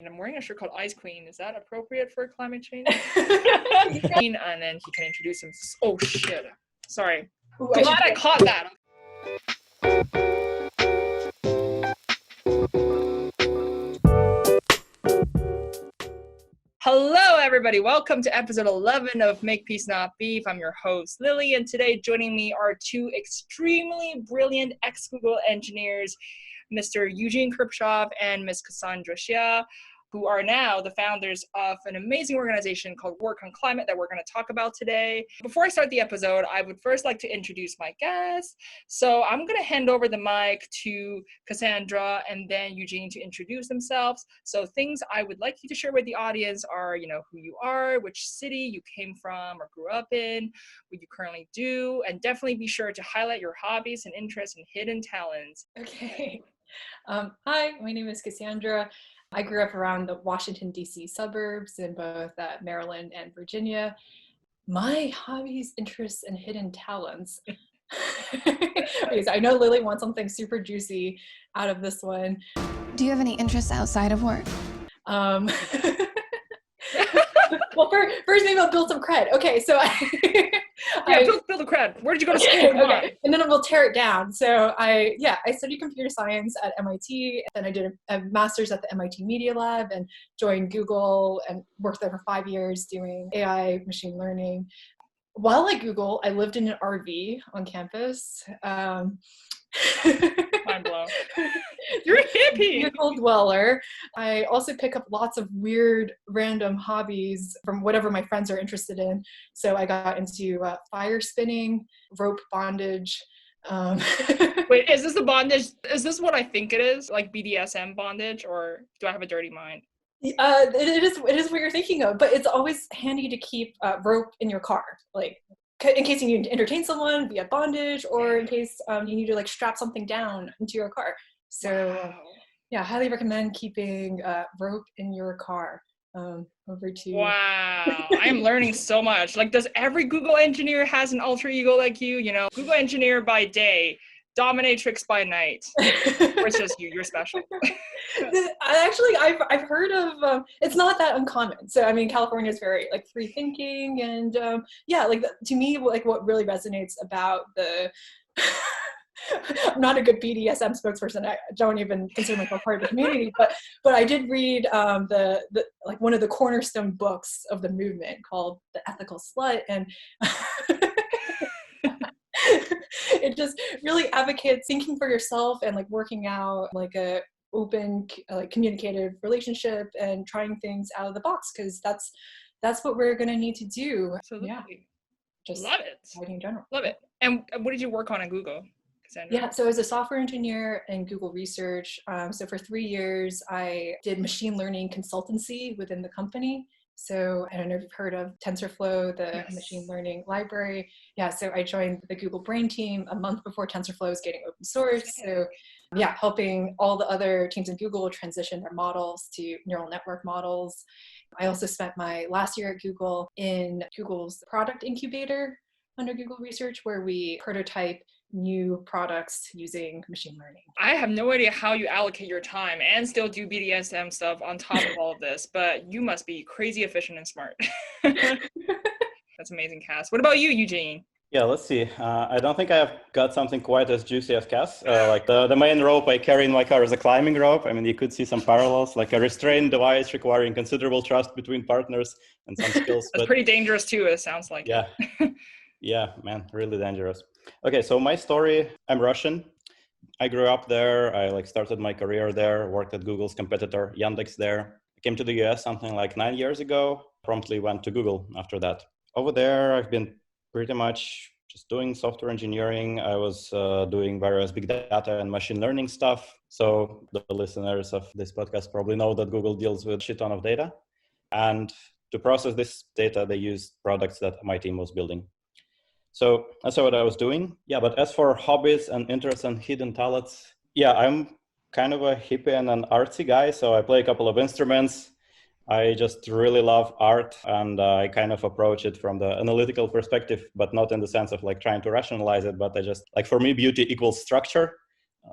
And I'm wearing a shirt called Ice Queen. Is that appropriate for climate change? And then he can introduce him. Oh, shit. Sorry. Ooh, Glad I caught that. Hello, everybody. Welcome to episode 11 of Make Peace Not Beef. I'm your host, Lily, and today joining me are two extremely brilliant ex-Google engineers, Mr. Eugene Kirpichov and Ms. Cassandra Xia, who are now the founders of an amazing organization called Work on Climate that we're going to talk about today. Before I start the episode, I would first like to introduce my guests. So I'm going to hand over the mic to Cassandra and then Eugene to introduce themselves. So things I would like you to share with the audience are, who you are, which city you came from or grew up in, what you currently do, and definitely be sure to highlight your hobbies and interests and hidden talents. Okay. Hi, my name is Cassandra. I grew up around the Washington, D.C. suburbs in both Maryland and Virginia. My hobbies, interests, and hidden talents. Because I know Lily wants something super juicy out of this one. Do you have any interests outside of work? Well, first maybe I'll build some cred. Okay, so build a cred. Where did you go to school? Okay, and then we'll tear it down. So I studied computer science at MIT, and then I did a master's at the MIT Media Lab and joined Google and worked there for 5 years doing AI machine learning. While at Google, I lived in an RV on campus. Mind blown. You're a hippie. Vehicle dweller. I also pick up lots of weird, random hobbies from whatever my friends are interested in. So I got into fire spinning, rope bondage. Wait, is this the bondage? Is this what I think it is? Like BDSM bondage, or do I have a dirty mind? It is what you're thinking of, but it's always handy to keep rope in your car, like in case you need to entertain someone via bondage, or in case you need to like strap something down into your car. So yeah, highly recommend keeping rope in your car. Over to Wow. I am learning so much. Like, does every Google engineer has an alter ego like you? Google engineer by day, dominatrix by night. Or it's just you're special. I've heard of it's not that uncommon. So I mean, California is very like free thinking, and to me, like what really resonates about the I'm not a good BDSM spokesperson. I don't even consider myself part of the community, but I did read the like one of the cornerstone books of the movement called The Ethical Slut, and it just really advocates thinking for yourself and like working out like a open, like communicative relationship and trying things out of the box, because that's what we're going to need to do. Absolutely. Yeah. Just love it. In general. Love it. And what did you work on at Google, Cassandra? Yeah, so as a software engineer in Google Research, so for 3 years, I did machine learning consultancy within the company. So I don't know if you've heard of TensorFlow, the machine learning library. Yeah, so I joined the Google Brain team a month before TensorFlow was getting open source. So yeah, helping all the other teams in Google transition their models to neural network models. I also spent my last year at Google in Google's product incubator under Google Research, where we prototype new products using machine learning. I have no idea how you allocate your time and still do BDSM stuff on top of all of this, but you must be crazy efficient and smart. That's amazing, Cass. What about you, Eugene? Yeah, let's see. I don't think I have got something quite as juicy as Cass. Like the main rope I carry in my car is a climbing rope. I mean, you could see some parallels, like a restrained device requiring considerable trust between partners and some skills. That's pretty dangerous too, it sounds like. Yeah. Yeah, man, really dangerous. Okay, so my story, I'm Russian. I grew up there. I started my career there, worked at Google's competitor, Yandex there. I came to the US something like 9 years ago, promptly went to Google after that. Over there, I've been pretty much just doing software engineering. I was doing various big data and machine learning stuff. So the listeners of this podcast probably know that Google deals with a shit ton of data. And to process this data, they used products that my team was building. So that's what I was doing. Yeah, but as for hobbies and interests and hidden talents, yeah, I'm kind of a hippie and an artsy guy. So I play a couple of instruments. I just really love art, and I kind of approach it from the analytical perspective, but not in the sense of like trying to rationalize it, but I just like, for me, beauty equals structure.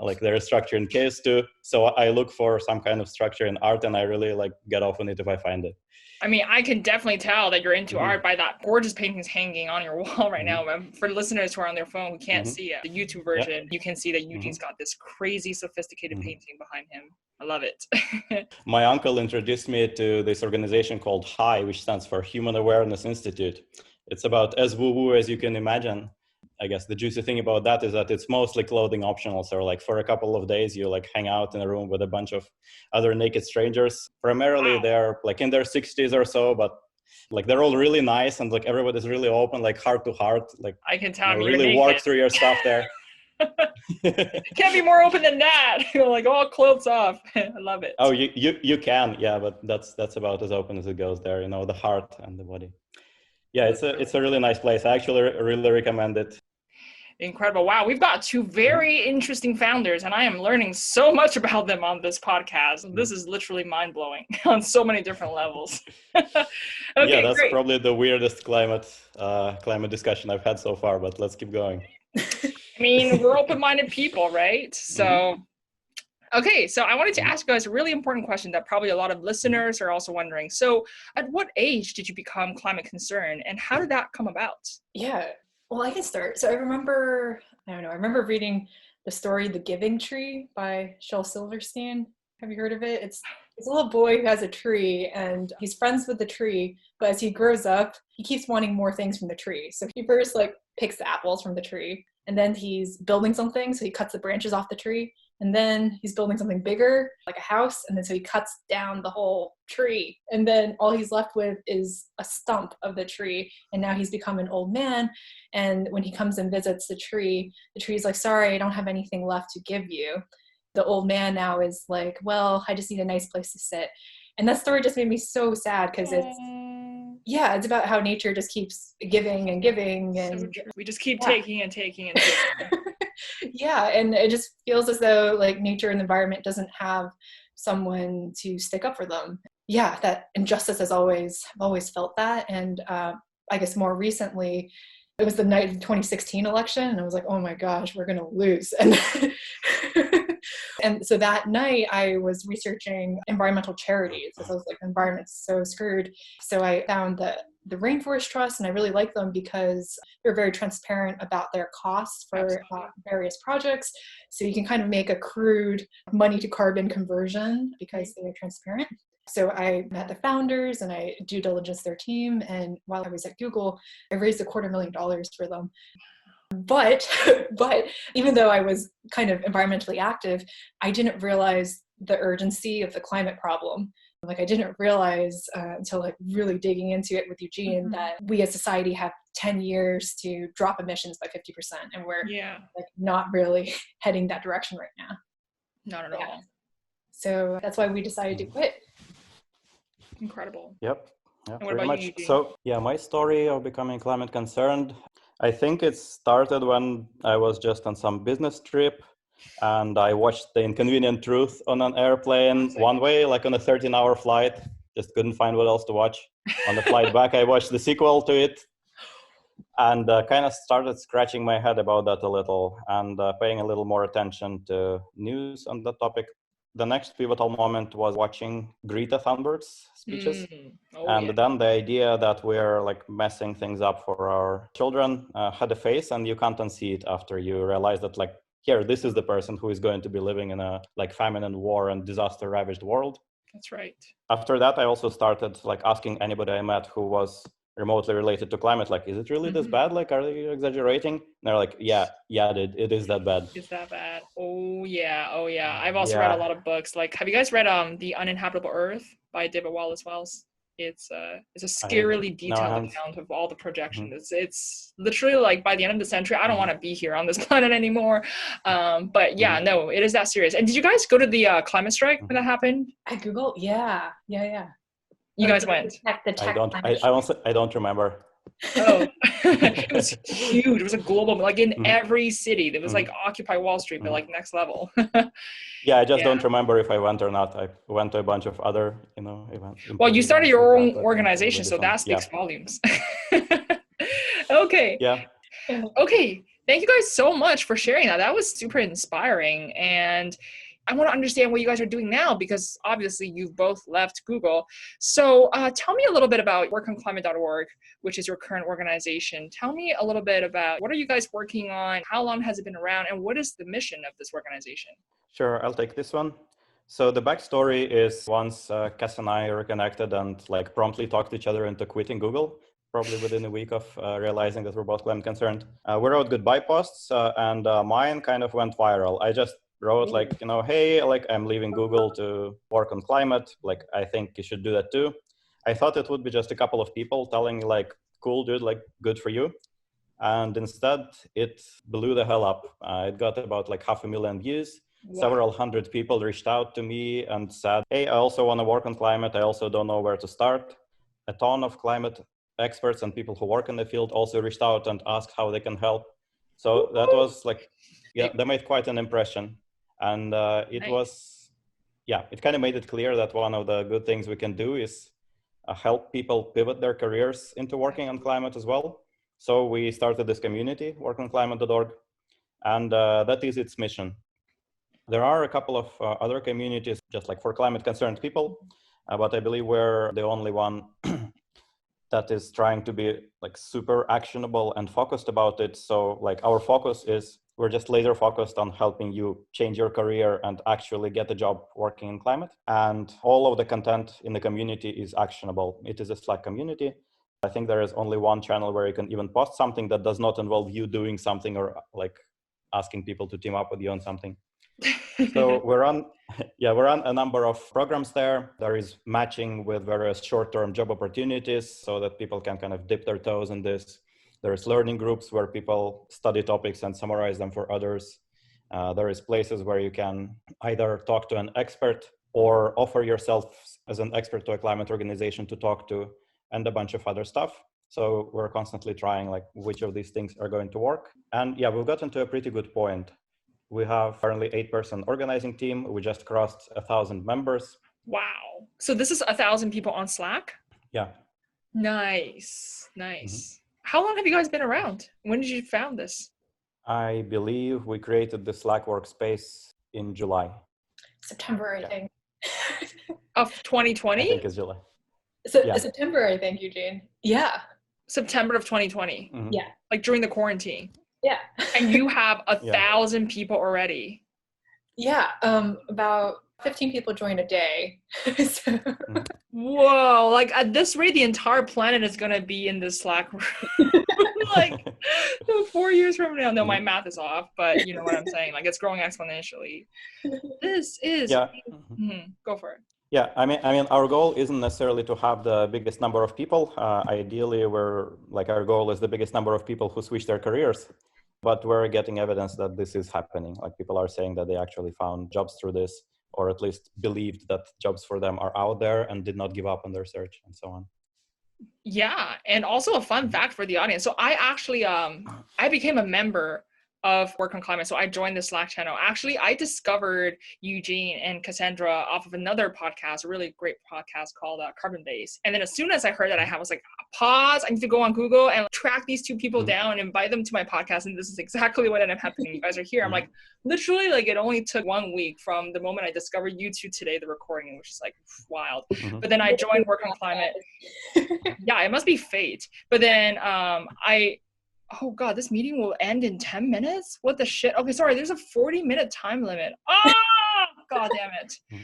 like there is structure in chaos too. So I look for some kind of structure in art, and I really like get off on it if I find it. I mean, I can definitely tell that you're into art by that gorgeous paintings hanging on your wall right now. For listeners who are on their phone who can't see it, the YouTube version, you can see that Eugene's got this crazy sophisticated painting behind him. I love it. My uncle introduced me to this organization called HI, which stands for Human Awareness Institute. It's about as woo-woo as you can imagine. I guess the juicy thing about that is that it's mostly clothing optional. So like for a couple of days, you like hang out in a room with a bunch of other naked strangers. Primarily they're like in their 60s or so, but like they're all really nice and like everybody's really open, like heart to heart. Like I can tell you really walk through your stuff there. Can't be more open than that. Like all clothes off. I love it. Oh, you can, yeah, but that's about as open as it goes there. You know, the heart and the body. Yeah, it's a really nice place. I actually really recommend it. Incredible. Wow, we've got two very interesting founders, and I am learning so much about them on this podcast. This is literally mind-blowing on so many different levels. Okay, yeah, that's great. Probably the weirdest climate discussion I've had so far, but let's keep going. I mean, we're open-minded people, right? So, okay, so I wanted to ask you guys a really important question that probably a lot of listeners are also wondering. So, at what age did you become climate concerned, and how did that come about? Yeah. Well, I can start. So I remember reading the story The Giving Tree by Shel Silverstein. Have you heard of it? It's a little boy who has a tree and he's friends with the tree, but as he grows up, he keeps wanting more things from the tree. So he first like picks the apples from the tree, and then he's building something, so he cuts the branches off the tree, and then he's building something bigger, like a house, and then so he cuts down the whole tree, and then all he's left with is a stump of the tree, and now he's become an old man, and when he comes and visits the tree's like, sorry, I don't have anything left to give you. The old man now is like, well, I just need a nice place to sit. And that story just made me so sad because it's about how nature just keeps giving and giving. And so we just keep taking and taking and taking. Yeah, and it just feels as though like nature and the environment doesn't have someone to stick up for them. Yeah, that injustice I've always felt that. And I guess more recently, it was the night of the 2016 election, and I was like, oh my gosh, we're going to lose. And so that night I was researching environmental charities because I was like, the environment's so screwed. So I found the Rainforest Trust, and I really like them because they're very transparent about their costs for various projects. So you can kind of make a crude money to carbon conversion because they're transparent. So I met the founders and I due diligence their team. And while I was at Google, I raised $250,000 for them. But even though I was kind of environmentally active, I didn't realize the urgency of the climate problem. Like I didn't realize until like really digging into it with Eugene that we as society have 10 years to drop emissions by 50%, and we're like not really heading that direction right now. Not at all. So that's why we decided to quit. Incredible. Yep. Yeah, and what about you, Eugene? So yeah, my story of becoming climate concerned, I think it started when I was just on some business trip and I watched The Inconvenient Truth on an airplane one way, like on a 13-hour flight. Just couldn't find what else to watch. On the flight back, I watched the sequel to it and kind of started scratching my head about that a little and paying a little more attention to news on the topic. The next pivotal moment was watching Greta Thunberg's speeches. Then the idea that we're like messing things up for our children had a face, and you can't unsee it after you realize that like, here, this is the person who is going to be living in a like famine and war and disaster ravaged world. That's right. After that, I also started like asking anybody I met who was remotely related to climate, like, is it really this bad? Like, are you exaggerating? And they're like, yeah, it is that bad. Is that bad? Oh yeah. I've also read a lot of books. Like, have you guys read The Uninhabitable Earth by David Wallace Wells? It's a scarily detailed account of all the projections. It's literally like by the end of the century, I don't want to be here on this planet anymore. But yeah, no, it is that serious. And did you guys go to the climate strike when that happened? At Google? Yeah. You guys went? I don't remember. Oh, it was huge. It was a global, like in every city. There was like Occupy Wall Street, but like next level. Yeah, I just don't remember if I went or not. I went to a bunch of other, events. Well, you started your own organization, so that speaks volumes. Okay. Yeah. Okay. Thank you guys so much for sharing that. That was super inspiring. And I want to understand what you guys are doing now, because obviously you've both left Google. So tell me a little bit about workonclimate.org, which is your current organization. Tell me a little bit about what are you guys working on? How long has it been around? And what is the mission of this organization? Sure, I'll take this one. So the backstory is once Cass and I reconnected and like promptly talked each other into quitting Google, probably within a week of realizing that we're both climate concerned. We wrote goodbye posts and mine kind of went viral. I just wrote like, you know, hey, like I'm leaving Google to work on climate. Like, I think you should do that too. I thought it would be just a couple of people telling like, cool, dude, like good for you. And instead it blew the hell up. It got about like 500,000 views. Wow. Several hundred people reached out to me and said, hey, I also want to work on climate. I also don't know where to start. A ton of climate experts and people who work in the field also reached out and asked how they can help. So that was like, yeah, they made quite an impression. And it was, yeah, it kind of made it clear that one of the good things we can do is help people pivot their careers into working on climate as well. So we started this community, workonclimate.org, and that is its mission. There are a couple of other communities just like for climate concerned people, but I believe we're the only one that is trying to be like super actionable and focused about it. So like our focus is, we're just laser focused on helping you change your career and actually get a job working in climate. And all of the content in the community is actionable. It is a Slack community. I think there is only one channel where you can even post something that does not involve you doing something or like asking people to team up with you on something. So we're on a number of programs there. There is matching with various short-term job opportunities so that people can kind of dip their toes in this. There's learning groups where people study topics and summarize them for others. There is places where you can either talk to an expert or offer yourself as an expert to a climate organization to talk to, and a bunch of other stuff. So we're constantly trying like which of these things are going to work. And yeah, we've gotten to a pretty good point. We have currently 8-person organizing team. We just crossed 1,000 members. Wow. So this is 1,000 people on Slack? Yeah. Nice. Mm-hmm. How long have you guys been around? When did you found this? I believe we created the Slack workspace in July. September, I think. Of 2020? I think it's July. September, I think, Eugene. Yeah. September of 2020. Mm-hmm. Yeah. Like during the quarantine. Yeah. And you have 1,000 people already. Yeah. About 15 people join a day. So. Whoa. Like at this rate, the entire planet is going to be in this Slack room. Like 4 years from now. No, my math is off, but you know what I'm saying. Like it's growing exponentially. This is. Yeah. Go for it. Yeah, I mean, our goal isn't necessarily to have the biggest number of people. Ideally, our goal is the biggest number of people who switch their careers. But we're getting evidence that this is happening. Like people are saying that they actually found jobs through this, or at least believed that jobs for them are out there and did not give up on their search and so on. Yeah, and also a fun fact for the audience. So I actually, I became a member of Work on Climate. So I joined the Slack channel. Actually, I discovered Eugene and Cassandra off of another podcast, a really great podcast called Carbon Base. And then as soon as I heard that, I was like, pause, I need to go on Google and track these two people down and invite them to my podcast. And this is exactly what ended up happening. You guys are here. I'm like, literally, like it only took 1 week from the moment I discovered you to today, the recording, which is like wild. But then I joined Work on Climate. Yeah, it must be fate. But then oh God, this meeting will end in 10 minutes? What the shit? Okay, sorry, there's a 40-minute time limit. Oh, God damn it.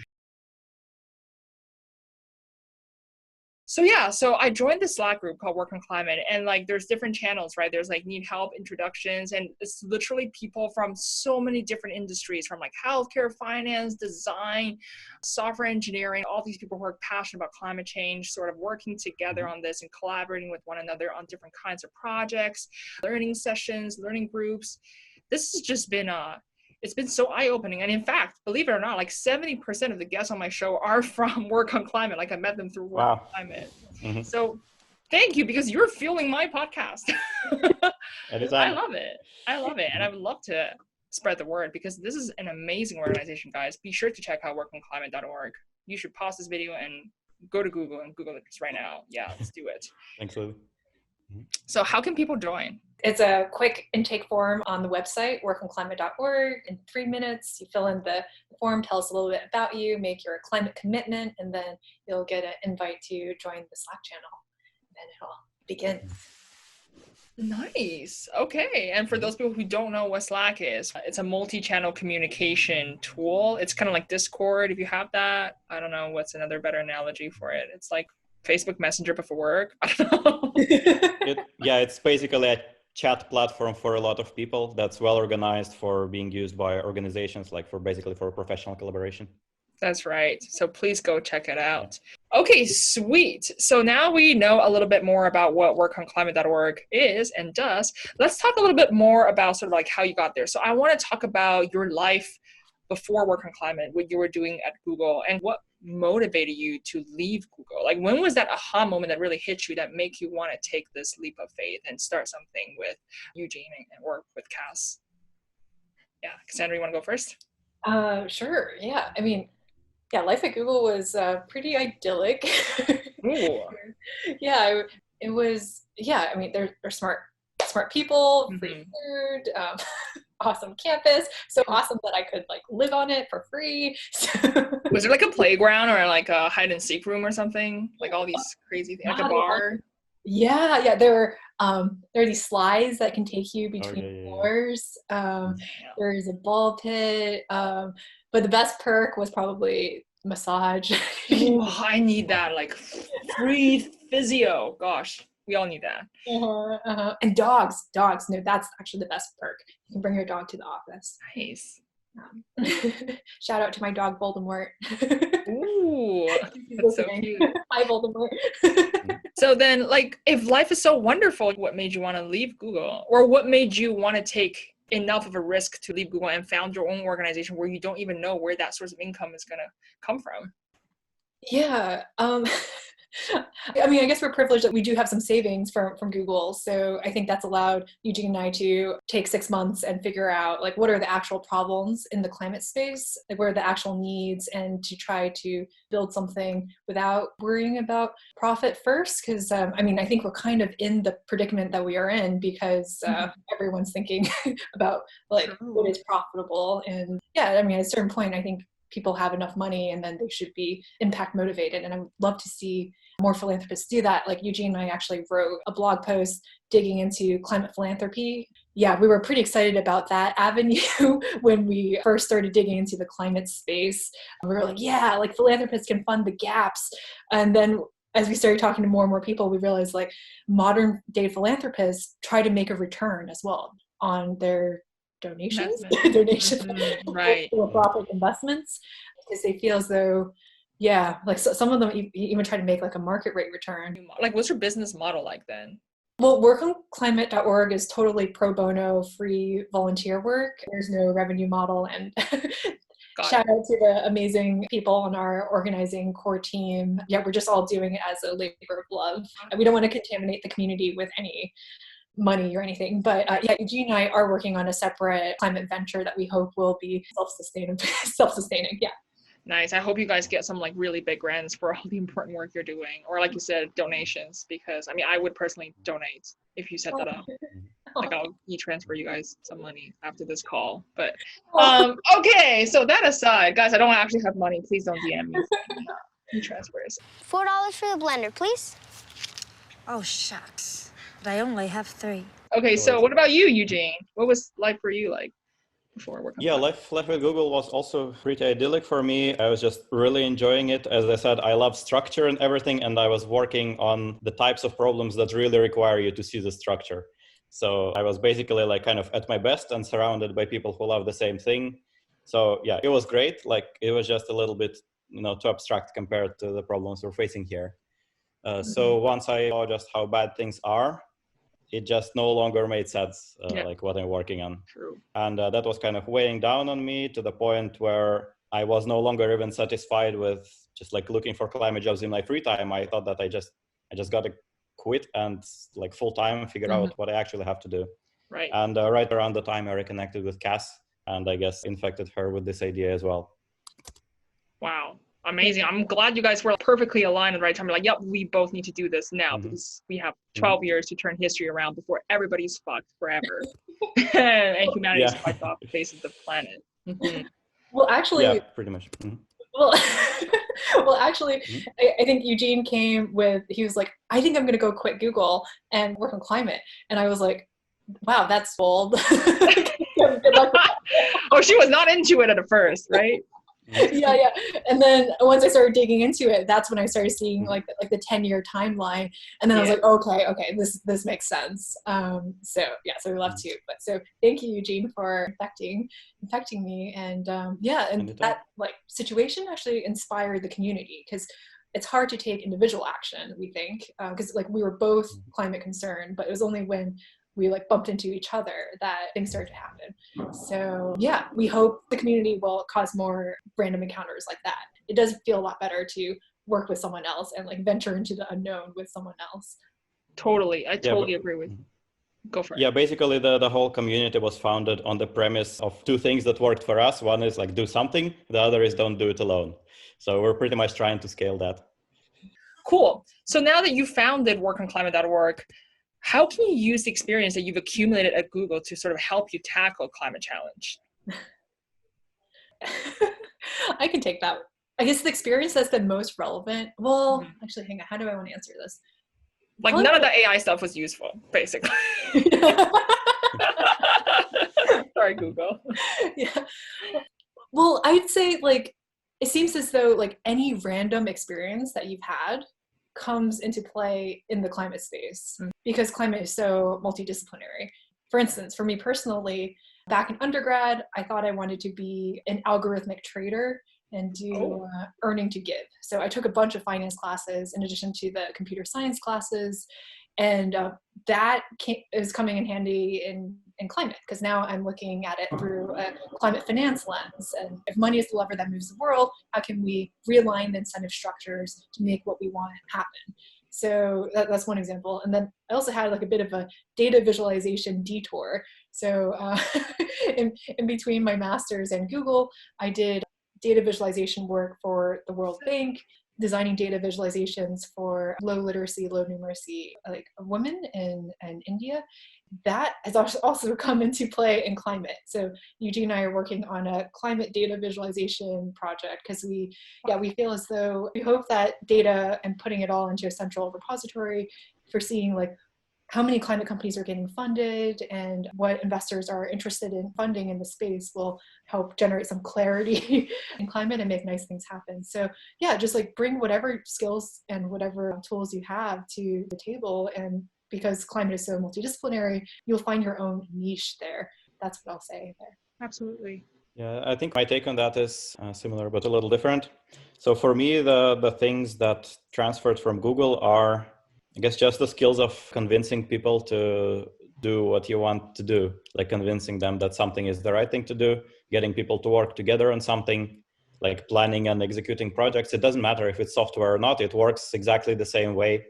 So yeah, so I joined this Slack group called Work on Climate, and like there's different channels, right? There's like need help, introductions, and it's literally people from so many different industries, from like healthcare, finance, design, software engineering, all these people who are passionate about climate change, sort of working together on this and collaborating with one another on different kinds of projects, learning sessions, learning groups. This has just been it's been so eye-opening. And in fact, believe it or not, like 70% of the guests on my show are from Work on Climate. Like I met them through Work on Climate. So thank you, because you're fueling my podcast. I love it. And I would love to spread the word, because this is an amazing organization, guys. Be sure to check out workonclimate.org. You should pause this video and go to Google and Google it right now. Yeah, let's do it. Thanks, Lou. So how can people join? It's a quick intake form on the website, workonclimate.org. In 3 minutes, you fill in the form, tell us a little bit about you, make your climate commitment, and then you'll get an invite to join the Slack channel. And then it'll begin. Nice. Okay. And for those people who don't know what Slack is, it's a multi-channel communication tool. It's kind of like Discord, if you have that. I don't know what's another better analogy for it. It's like Facebook Messenger, but for work. I don't know. It's basically a chat platform for a lot of people that's well organized for being used by organizations, like for professional collaboration. That's right. So please go check it out. Okay, sweet. So now we know a little bit more about what workonclimate.org is and does. Let's talk a little bit more about sort of like how you got there. So I want to talk about your life before Work on Climate, what you were doing at Google, and what motivated you to leave Google. Like, when was that aha moment that really hit you that make you want to take this leap of faith and start something with Eugene and work with Cass? Yeah, Cassandra, you want to go first? Sure. Yeah. I mean, life at Google was pretty idyllic. Ooh. Yeah, it was. Yeah, I mean, they're smart people, free food, awesome campus, so awesome that I could like live on it for free. Was there like a playground or like a hide and seek room or something? Like all these crazy things, like a bar? Yeah. There are these slides that can take you between floors. There's a ball pit. But the best perk was probably massage. Ooh, I need that, like free physio. Gosh, we all need that. And dogs. No, that's actually the best perk. You can bring your dog to the office. Nice. Shout out to my dog Voldemort. Ooh, that's so cute. Hi Voldemort. So then, like, if life is so wonderful, what made you want to leave Google? Or what made you want to take enough of a risk to leave Google and found your own organization where you don't even know where that source of income is going to come from? Yeah. I mean, I guess we're privileged that we do have some savings from Google. So I think that's allowed Eugene and I to take 6 months and figure out like what are the actual problems in the climate space, like what are the actual needs, and to try to build something without worrying about profit first. Because I mean, I think we're kind of in the predicament that we are in because everyone's thinking about like what is profitable. And yeah, I mean, at a certain point, I think people have enough money and then they should be impact motivated. And I would love to see more philanthropists do that. Like Eugene and I actually wrote a blog post digging into climate philanthropy. Yeah, we were pretty excited about that avenue when we first started digging into the climate space. We were like, yeah, like philanthropists can fund the gaps. And then as we started talking to more and more people, we realized like modern day philanthropists try to make a return as well on their donations, right, for-profit investments, because they feel as though, yeah, like some of them even try to make like a market rate return. Like, what's your business model like then? Well, workonclimate.org is totally pro bono, free volunteer work. There's no revenue model, and shout out to the amazing people on our organizing core team. Yeah, we're just all doing it as a labor of love. And we don't want to contaminate the community with any money or anything, but yeah, Eugene and I are working on a separate climate venture that we hope will be self-sustaining. Yeah. Nice. I hope you guys get some like really big grants for all the important work you're doing, or like you said, donations, because I mean, I would personally donate if you set that up. Like, I'll e-transfer you guys some money after this call. But okay, so that aside, guys, I don't actually have money. Please don't DM me. E-transfers. $4 for the blender, please. Oh, shucks. But I only have 3. Okay, so what about you, Eugene? What was life for you like before working? Yeah, life with Google was also pretty idyllic for me. I was just really enjoying it. As I said, I love structure and everything, and I was working on the types of problems that really require you to see the structure. So I was basically like kind of at my best and surrounded by people who love the same thing. So yeah, it was great. Like, it was just a little bit, too abstract compared to the problems we're facing here. So once I saw just how bad things are, it just no longer made sense, like what I'm working on. True. And that was kind of weighing down on me to the point where I was no longer even satisfied with just like looking for climate jobs in my free time. I thought that I just got to quit and like full time figure out what I actually have to do. Right. And right around the time I reconnected with Cass, and I guess infected her with this idea as well. Wow. Amazing. I'm glad you guys were perfectly aligned at the right time. You're like, yep, we both need to do this now because we have 12 years to turn history around before everybody's fucked forever. And humanity's Yeah. wiped off the face of the planet. Well, actually, Yeah, pretty much. well, actually, I think Eugene came with, he was like, I think I'm going to go quit Google and work on climate. And I was like, wow, that's bold. Good luck with that. Oh, she was not into it at first, right? Yeah. And then once I started digging into it, that's when I started seeing like the 10-year timeline. And then I was like, okay, this makes sense. So we love to. But so thank you, Eugene, for infecting me. And and that like situation actually inspired the community, because it's hard to take individual action, we think, because like we were both climate concerned, but it was only when we like bumped into each other that things started to happen. So yeah, we hope the community will cause more random encounters like that. It does feel a lot better to work with someone else and like venture into the unknown with someone else. Totally. I totally agree with you. Go for it. Yeah, basically the whole community was founded on the premise of two things that worked for us. One is like do something, the other is don't do it alone. So we're pretty much trying to scale that. Cool. So now that you founded workonclimate.org, how can you use the experience that you've accumulated at Google to sort of help you tackle climate challenge? I can take that. I guess the experience that's been most relevant. Well, actually, hang on. How do I want to answer this? Like none of the AI stuff was useful, basically. Sorry, Google. Yeah. Well, I'd say like it seems as though like any random experience that you've had comes into play in the climate space because climate is so multidisciplinary. For instance, for me personally, back in undergrad, I thought I wanted to be an algorithmic trader and do earning to give. So I took a bunch of finance classes in addition to the computer science classes. And that is coming in handy in climate, because now I'm looking at it through a climate finance lens. And if money is the lever that moves the world, how can we realign the incentive structures to make what we want happen? So that's one example. And then I also had like a bit of a data visualization detour. So in between my master's and Google, I did data visualization work for the World Bank, designing data visualizations for low literacy, low numeracy, like women in India. That has also come into play in climate. So Eugene and I are working on a climate data visualization project because we feel as though we hope that data and putting it all into a central repository for seeing like how many climate companies are getting funded and what investors are interested in funding in the space will help generate some clarity in climate and make nice things happen. So yeah, just like bring whatever skills and whatever tools you have to the table. And because climate is so multidisciplinary, you'll find your own niche there. That's what I'll say there. Absolutely. Yeah, I think my take on that is similar, but a little different. So for me, the things that transferred from Google are, I guess, just the skills of convincing people to do what you want to do, like convincing them that something is the right thing to do, getting people to work together on something, like planning and executing projects. It doesn't matter if it's software or not, it works exactly the same way.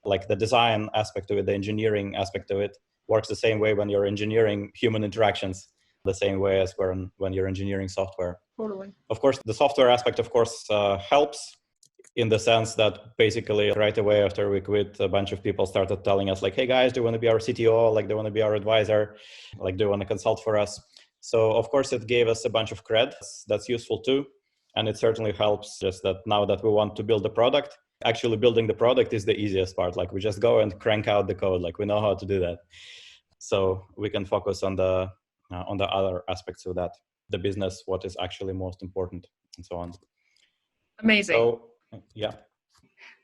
Like the design aspect of it, the engineering aspect of it works the same way when you're engineering human interactions, the same way as when you're engineering software. Totally. Of course, the software aspect, of course, helps in the sense that basically right away after we quit, a bunch of people started telling us like, hey guys, do you want to be our CTO? Like, do you want to be our advisor? Like, do you want to consult for us? So of course it gave us a bunch of cred. That's useful too. And it certainly helps just that now that we want to build a product, actually building the product is the easiest part. Like we just go and crank out the code. Like we know how to do that. So we can focus on the other aspects of that, the business, what is actually most important and so on. Amazing. So, yeah.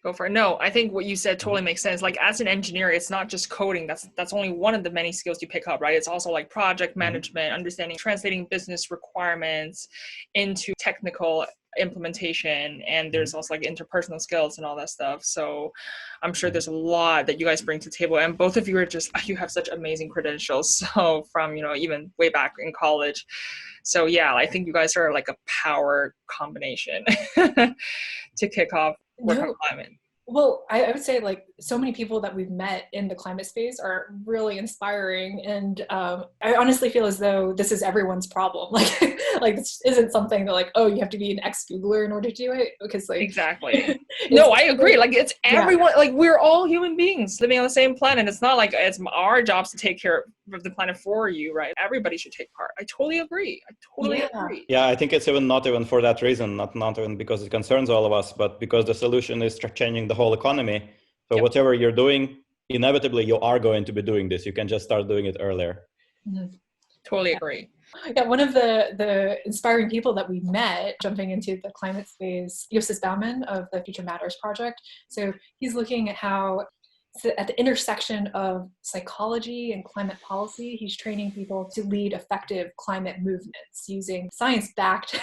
Go for it. No, I think what you said totally makes sense. Like as an engineer, it's not just coding. That's only one of the many skills you pick up, right? It's also like project management, understanding, translating business requirements into technical implementation. And there's also like interpersonal skills and all that stuff. So I'm sure there's a lot that you guys bring to the table. And both of you are you have such amazing credentials. So from, even way back in college. So yeah, I think you guys are like a power combination to kick off work on climate. Well, I would say like so many people that we've met in the climate space are really inspiring. And I honestly feel as though this is everyone's problem. Like this isn't something that like, oh, you have to be an ex-Googler in order to do it. Because like exactly. No, I agree. Like it's everyone, like we're all human beings living on the same planet. It's not like it's our jobs to take care of the planet for you, right? Everybody should take part. I totally agree. Agree. Yeah, I think it's not even for that reason, not even because it concerns all of us, but because the solution is changing the whole economy. So whatever you're doing, inevitably you are going to be doing this. You can just start doing it earlier. Mm-hmm. Totally agree. Yeah, one of the inspiring people that we met jumping into the climate space, Justus Baumann of the Future Matters project. So he's looking at how at the intersection of psychology and climate policy, he's training people to lead effective climate movements using science-backed,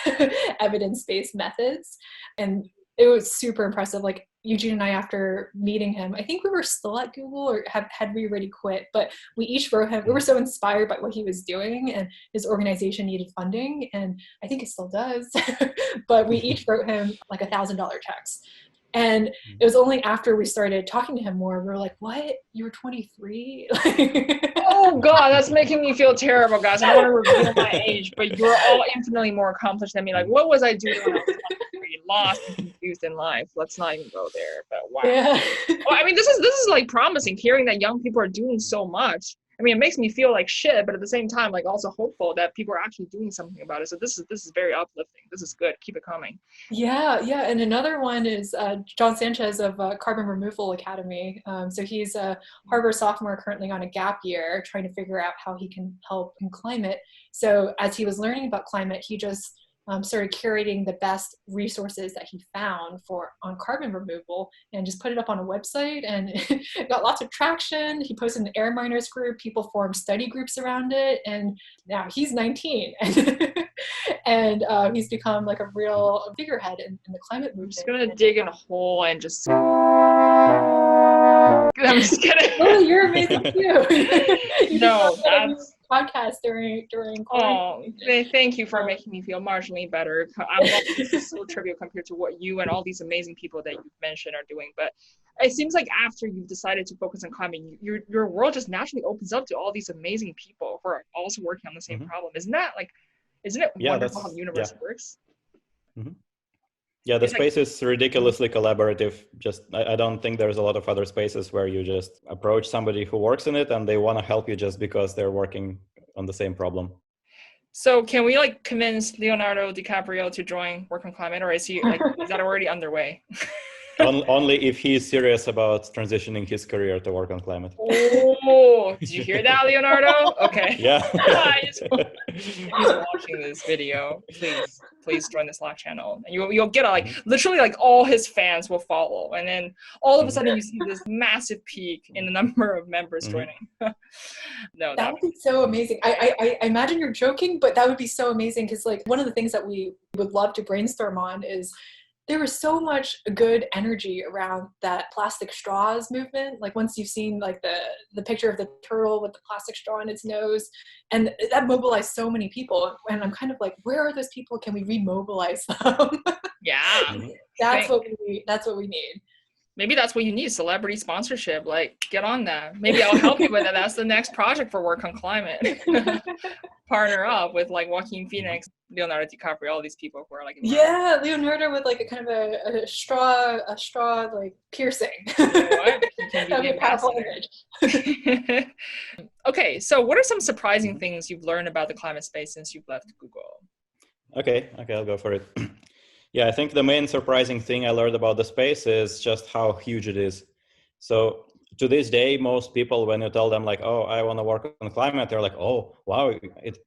evidence-based methods. And it was super impressive. Like Eugene and I, after meeting him, I think we were still at Google or had we already quit, but we each wrote him, we were so inspired by what he was doing, and his organization needed funding, and I think it still does, but we each wrote him like $1,000 checks. And it was only after we started talking to him more, we were like, what? You were 23? Oh God, that's making me feel terrible, guys. I don't want to reveal my age, but you're all infinitely more accomplished than me. Like, what was I doing when I was 23? Lost and confused in life. Let's not even go there, but wow. Yeah. Well, I mean, this is like promising, hearing that young people are doing so much. I mean, it makes me feel like shit, but at the same time, like also hopeful that people are actually doing something about it. So this is very uplifting. This is good. Keep it coming. Yeah. And another one is John Sanchez of Carbon Removal Academy. So he's a Harvard sophomore currently on a gap year, trying to figure out how he can help in climate. So as he was learning about climate, he just started curating the best resources that he found on carbon removal and just put it up on a website, and it got lots of traction. He posted in the Air Miners group, people formed study groups around it, and now he's 19 and he's become like a real figurehead in the climate movement. I'm just gonna dig in a hole and just I'm just kidding. Oh, you're amazing too. No, that's podcast during quarantine. Thank you for making me feel marginally better. This is so trivial compared to what you and all these amazing people that you've mentioned are doing. But it seems like after you've decided to focus on climate, your world just naturally opens up to all these amazing people who are also working on the same problem. Isn't it wonderful how the universe works? Mm-hmm. Yeah, the space is ridiculously collaborative. Just, I don't think there's a lot of other spaces where you just approach somebody who works in it and they want to help you just because they're working on the same problem. So can we like convince Leonardo DiCaprio to join Work on Climate, or is that already underway? Only if he's serious about transitioning his career to work on climate. Oh, did you hear that, Leonardo? Okay. Yeah. He's watching this video. Please join the Slack channel, and you'll get literally like all his fans will follow, and then all of a sudden you see this massive peak in the number of members joining. No, that would be so amazing. I imagine you're joking, but that would be so amazing, because like one of the things that we would love to brainstorm on is there was so much good energy around that plastic straws movement. Like once you've seen like the picture of the turtle with the plastic straw in its nose, and that mobilized so many people. And I'm kind of like, where are those people? Can we remobilize them? Yeah. That's what we need. Maybe that's what you need, celebrity sponsorship. Like, get on that. Maybe I'll help you with it. That's the next project for Work on Climate. Partner up with like Joaquin Phoenix, Leonardo DiCaprio, all these people who are like. Yeah, Leonardo with like a kind of a straw like piercing. You know what? That'd be a powerful image. Okay, so what are some surprising things you've learned about the climate space since you've left Google? Okay, I'll go for it. Yeah, I think the main surprising thing I learned about the space is just how huge it is. So to this day, most people, when you tell them like, oh, I want to work on climate, they're like, oh, wow,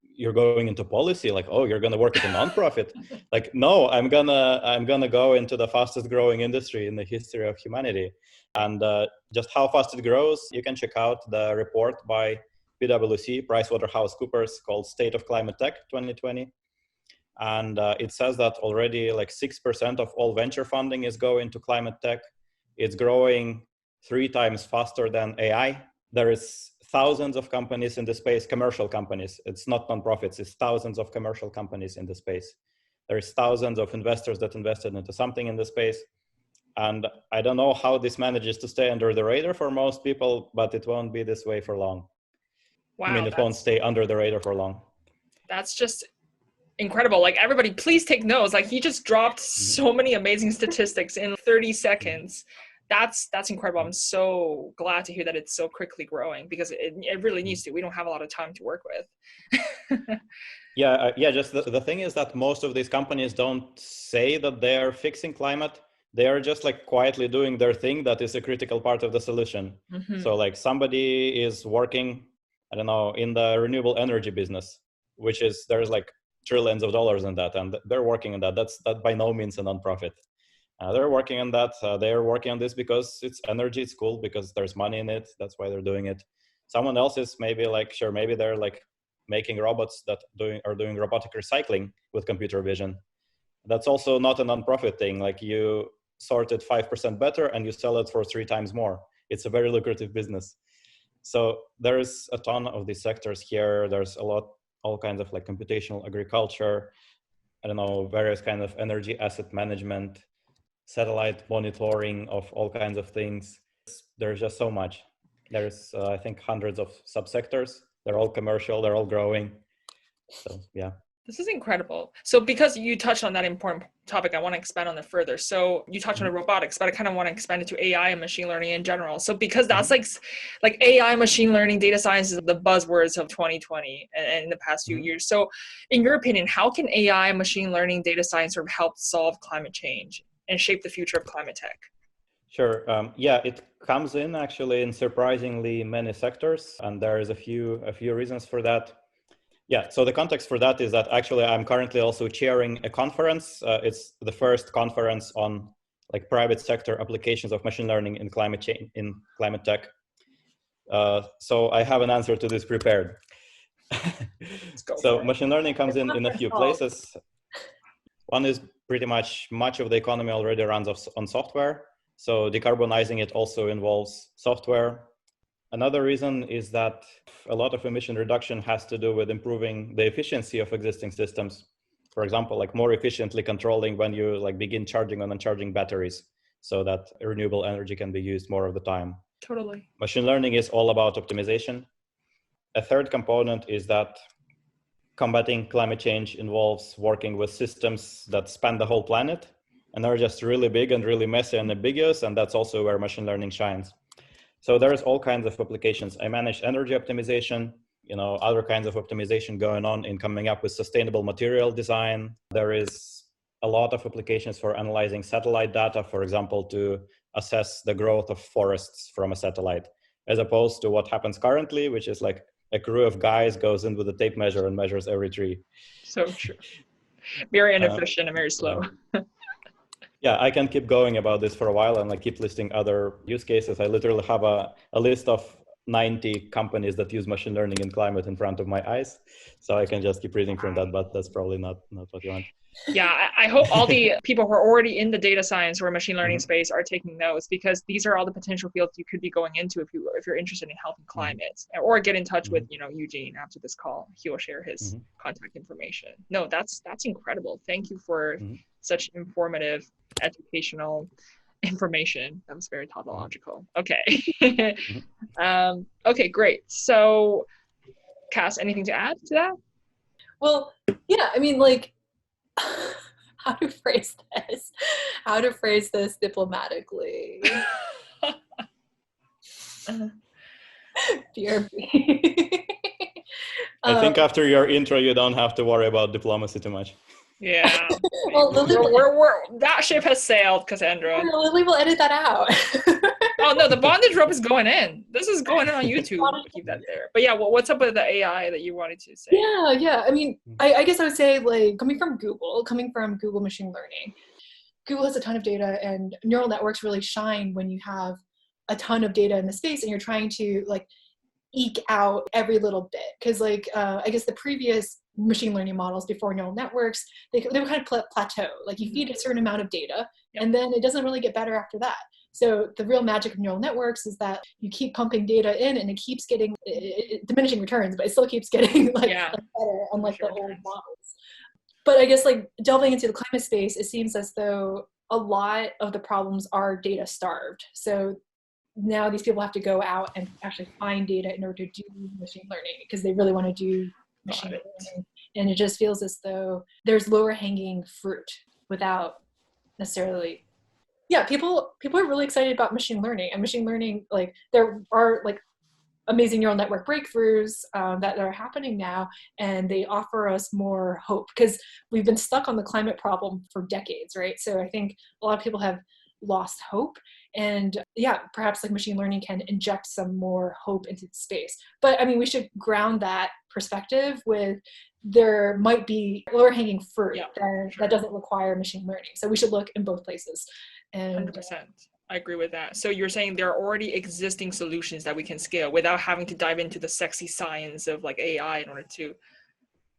you're going into policy. Like, oh, you're going to work at a nonprofit. Like, no, I'm gonna go into the fastest growing industry in the history of humanity. And just how fast it grows, you can check out the report by PwC, PricewaterhouseCoopers, called State of Climate Tech 2020. And it says that already like 6% of all venture funding is going to climate tech. It's growing 3 times faster than AI. There is thousands of companies in the space, commercial companies. It's not nonprofits, it's thousands of commercial companies in the space. There is thousands of investors that invested into something in the space. And I don't know how this manages to stay under the radar for most people, but it won't be this way for long. Wow, I mean, it won't stay under the radar for long. That's just incredible. Like, everybody, please take notes. Like, he just dropped so many amazing statistics in 30 seconds. That's incredible. I'm so glad to hear that it's so quickly growing, because it really needs to. We don't have a lot of time to work with. Yeah. Just the thing is that most of these companies don't say that they are fixing climate. They are just like quietly doing their thing that is a critical part of the solution. So like somebody is working, I don't know, in the renewable energy business, which is, there's like trillions of dollars in that, and they're working on that. That by no means a nonprofit. They're working on that. They're working on this because it's energy, it's cool, because there's money in it. That's why they're doing it. Someone else is maybe like, sure, maybe they're like making robots that are doing robotic recycling with computer vision. That's also not a nonprofit thing. Like, you sort it 5% better and you sell it for 3 times more. It's a very lucrative business. So there's a ton of these sectors here. There's all kinds of like computational agriculture, I don't know, various kind of energy asset management, satellite monitoring of all kinds of things. There's just so much. There's, I think, hundreds of subsectors. They're all commercial, they're all growing. So, yeah. This is incredible. So because you touched on that important topic, I want to expand on it further. So you touched on robotics, but I kind of want to expand it to AI and machine learning in general. So because that's like AI, machine learning, data science is the buzzwords of 2020 and in the past few years. So in your opinion, how can AI, machine learning, data science sort of help solve climate change and shape the future of climate tech? Sure. Yeah, it comes in actually in surprisingly many sectors, and there is a few reasons for that. Yeah, so the context for that is that actually I'm currently also chairing a conference. It's the first conference on like private sector applications of machine learning in climate change, in climate tech. So I have an answer to this prepared. So machine learning comes in a few places. One is pretty much of the economy already runs on software. So decarbonizing it also involves software. Another reason is that a lot of emission reduction has to do with improving the efficiency of existing systems. For example, like more efficiently controlling when you like begin charging and uncharging batteries, so that renewable energy can be used more of the time. Totally. Machine learning is all about optimization. A third component is that combating climate change involves working with systems that span the whole planet, and they're just really big and really messy and ambiguous, and that's also where machine learning shines. So there's all kinds of applications. I manage energy optimization, other kinds of optimization going on in coming up with sustainable material design. There is a lot of applications for analyzing satellite data, for example, to assess the growth of forests from a satellite, as opposed to what happens currently, which is like a crew of guys goes in with a tape measure and measures every tree. So true. Very inefficient and very slow. Yeah, I can keep going about this for a while and like keep listing other use cases. I literally have a list of 90 companies that use machine learning in climate in front of my eyes. So I can just keep reading from that, but that's probably not what you want. Yeah, I hope all the people who are already in the data science or machine learning space are taking notes, because these are all the potential fields you could be going into if you're interested in helping climate, or get in touch with Eugene after this call. He will share his contact information. No, that's incredible. Thank you for such informative, educational information. That was very tautological. Okay. Okay, great. So, Cass, anything to add to that? Well, yeah, I mean, like, how to phrase this diplomatically. BRB. I think after your intro, you don't have to worry about diplomacy too much. Yeah. Well, that ship has sailed, Cassandra. Lily will edit that out. Oh no, the bondage rope is going in. This is going in on YouTube. Keep that there. But yeah, what's up with the AI that you wanted to say? Yeah. I mean, I guess I would say, like, coming from Google machine learning, Google has a ton of data, and neural networks really shine when you have a ton of data in the space and you're trying to like eke out every little bit. Because like, I guess the previous machine learning models before neural networks, they were kind of plateau. Like, you feed a certain amount of data and then it doesn't really get better after that. So the real magic of neural networks is that you keep pumping data in and it keeps getting diminishing returns, but it still keeps getting like better, unlike the old models. But I guess, like, delving into the climate space, it seems as though a lot of the problems are data starved. So now these people have to go out and actually find data in order to do machine learning because they really want to do machine learning. And it just feels as though there's lower hanging fruit without necessarily, people are really excited about machine learning. And machine learning, like there are like amazing neural network breakthroughs that are happening now, and they offer us more hope because we've been stuck on the climate problem for decades, right? So I think a lot of people have lost hope, and perhaps like machine learning can inject some more hope into the space. But I mean, we should ground that perspective with there might be lower hanging fruit that doesn't require machine learning. So we should look in both places. And 100%. I agree with that. So you're saying there are already existing solutions that we can scale without having to dive into the sexy science of like AI in order to,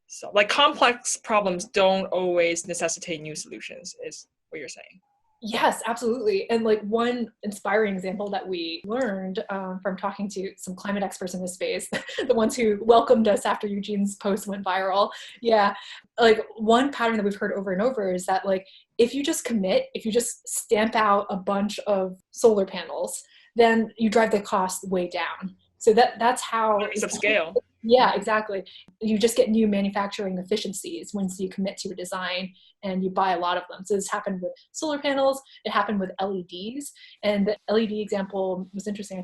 so like complex problems don't always necessitate new solutions is what you're saying. Yes, absolutely. And like one inspiring example that we learned from talking to some climate experts in this space, the ones who welcomed us after Eugene's post went viral. Yeah, like one pattern that we've heard over and over is that like, if you just commit, if you just stamp out a bunch of solar panels, then you drive the cost way down. So that's how it's of scale. Yeah, exactly. You just get new manufacturing efficiencies once you commit to a design and you buy a lot of them. So this happened with solar panels. It happened with LEDs. And the LED example was interesting.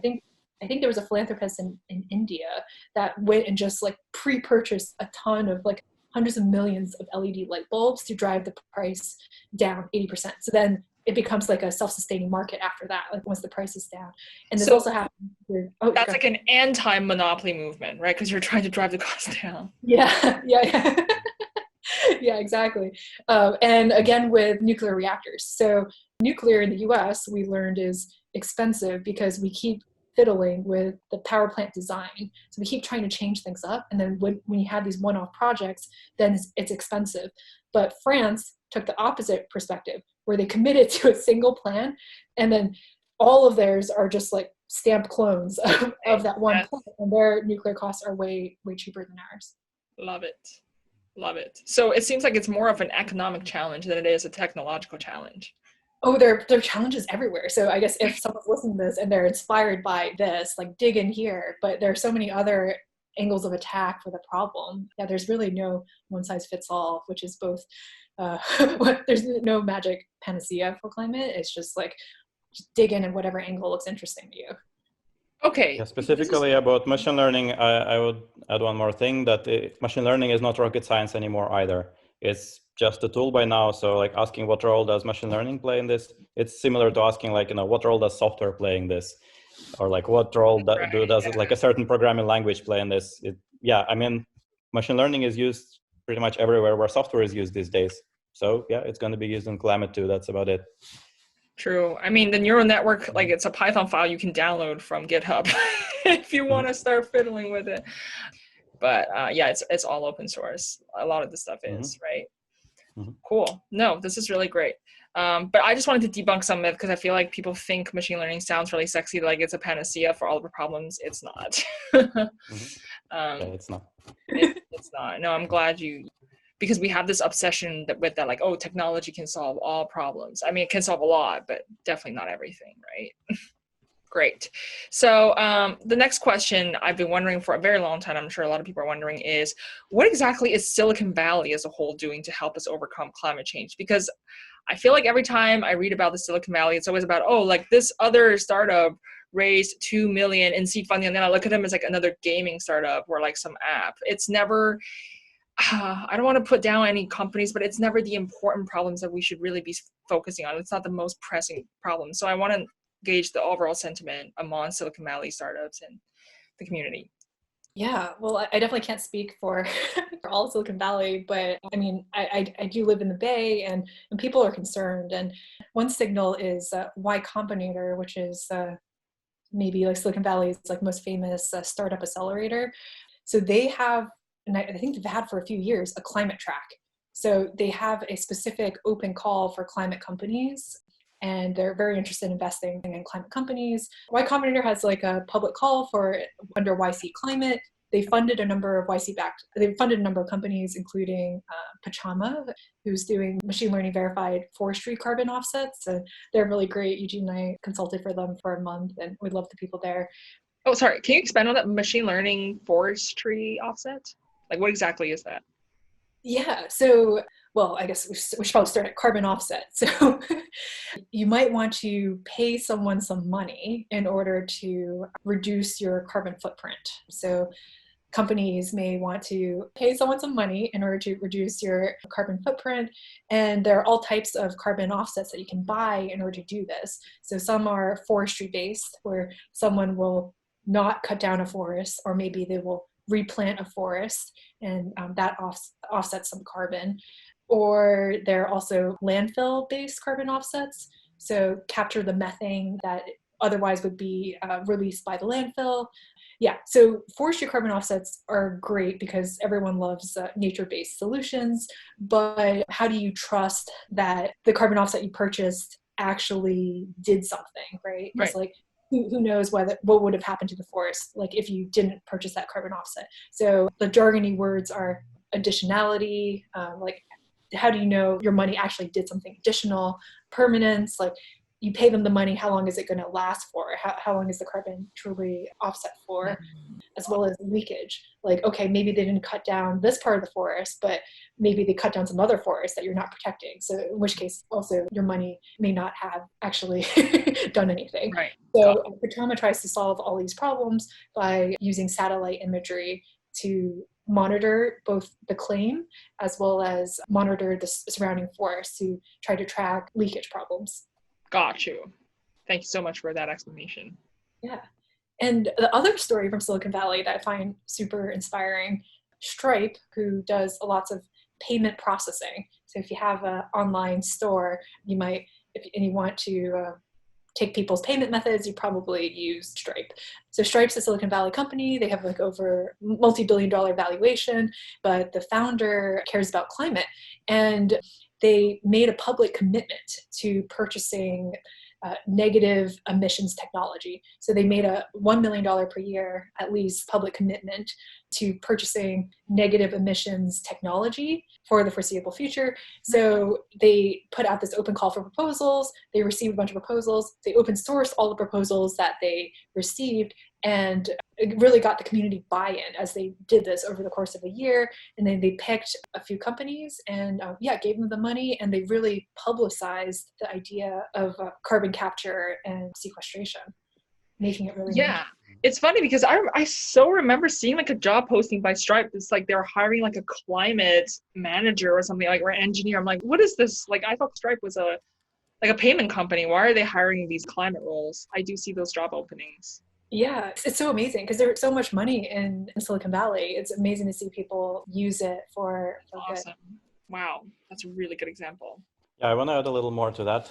I think there was a philanthropist in India that went and just like pre-purchased a ton of like hundreds of millions of LED light bulbs to drive the price down 80%. So then it becomes like a self-sustaining market after that, like once the price is down. And this also happens with, that's like an anti-monopoly movement, right? Because you're trying to drive the cost down. Yeah. Yeah, exactly. And again, with nuclear reactors. So nuclear in the US, we learned is expensive because we keep fiddling with the power plant design. So we keep trying to change things up. And then when you have these one-off projects, then it's expensive. But France took the opposite perspective, where they committed to a single plan, and then all of theirs are just like stamped clones of that one plan, and their nuclear costs are way cheaper than ours. Love it. So it seems like it's more of an economic challenge than it is a technological challenge. Oh, there are challenges everywhere. So I guess if someone's listening to this and they're inspired by this, like dig in here. But there are so many other angles of attack for the problem. Yeah, there's really no one size fits all, which is both. There's no magic panacea for climate. It's just like just dig in at whatever angle looks interesting to you. Okay. Yeah, specifically about machine learning, I would add one more thing, that machine learning is not rocket science anymore either. It's just a tool by now. So like asking what role does machine learning play in this? It's similar to asking like, what role does software play in this? Or like what role does it, like a certain programming language play in this? I mean, machine learning is used pretty much everywhere where software is used these days. So yeah, it's going to be used in climate too. That's about it. True. I mean, the neural network, like it's a Python file you can download from GitHub if you want to start fiddling with it. But it's all open source. A lot of the stuff is, right? Cool. No, this is really great. But I just wanted to debunk some myth because I feel like people think machine learning sounds really sexy, like it's a panacea for all of the problems. It's not. It's not. It's not. No, I'm glad because we have this obsession with that, like, oh, technology can solve all problems. I mean, it can solve a lot, but definitely not everything, right? Great. So the next question I've been wondering for a very long time, I'm sure a lot of people are wondering, is what exactly is Silicon Valley as a whole doing to help us overcome climate change? Because I feel like every time I read about the Silicon Valley, it's always about, oh, like this other startup raised 2 million in seed funding, and then I look at them as like another gaming startup or like some app. It's never, I don't want to put down any companies, but it's never the important problems that we should really be focusing on. It's not the most pressing problem. So I want to gauge the overall sentiment among Silicon Valley startups and the community. Yeah, well, I definitely can't speak for all of Silicon Valley, but I mean, I do live in the Bay, and people are concerned. And one signal is Y Combinator, which is maybe like Silicon Valley's like most famous startup accelerator. So they have, and I think they've had for a few years, a climate track. So they have a specific open call for climate companies, and they're very interested in investing in climate companies. Y Combinator has like a public call for under YC Climate. they funded a number of they funded a number of companies, including Pachama, who's doing machine learning verified forestry carbon offsets. And they're really great. Eugene and I consulted for them for a month, and we love the people there. Oh, sorry. Can you expand on that machine learning forestry offset? Like, what exactly is that? Yeah. So, well, I guess we should probably start at carbon offset. So you might want to pay someone some money in order to reduce your carbon footprint. So companies may want to pay someone some money in order to reduce your carbon footprint. And there are all types of carbon offsets that you can buy in order to do this. So some are forestry based, where someone will not cut down a forest, or maybe they will replant a forest, and that offsets some carbon. Or there are also landfill-based carbon offsets, so capture the methane that otherwise would be released by the landfill. Yeah, so forestry carbon offsets are great because everyone loves nature-based solutions, but how do you trust that the carbon offset you purchased actually did something, right? Right. It's like, who knows what would have happened to the forest, like if you didn't purchase that carbon offset. So the jargony words are additionality, like how do you know your money actually did something additional, permanence, like you pay them the money, how long is it going to last for? How long is the carbon truly offset for? As well as leakage. Like, okay, maybe they didn't cut down this part of the forest, but maybe they cut down some other forest that you're not protecting. So in which case also your money may not have actually done anything. Right. So Pachama tries to solve all these problems by using satellite imagery to monitor both the claim as well as monitor the surrounding forest to try to track leakage problems. Got you. Thank you so much for that explanation. Yeah. And the other story from Silicon Valley that I find super inspiring, Stripe, who does lots of payment processing. So if you have an online store, you might, and you want to take people's payment methods, you probably use Stripe. So Stripe's a Silicon Valley company. They have like over multi-billion-dollar valuation, but the founder cares about climate. And they made a public commitment to purchasing negative emissions technology. So they made a $1 million per year, at least, public commitment to purchasing negative emissions technology for the foreseeable future. So they put out this open call for proposals. They received a bunch of proposals. They open sourced all the proposals that they received, and it really got the community buy-in as they did this over the course of a year. And then they picked a few companies and gave them the money, and they really publicized the idea of carbon capture and sequestration, making it really yeah. It's funny because I so remember seeing like a job posting by Stripe. It's like they're hiring like a climate manager or something, like, or an engineer. I'm like, what is this? Like, I thought Stripe was a payment company. Why are they hiring these climate roles? I do see those job openings. Yeah, it's so amazing because there's so much money in Silicon Valley. It's amazing to see people use it for awesome. Good. Wow, that's a really good example. Yeah, I want to add a little more to that.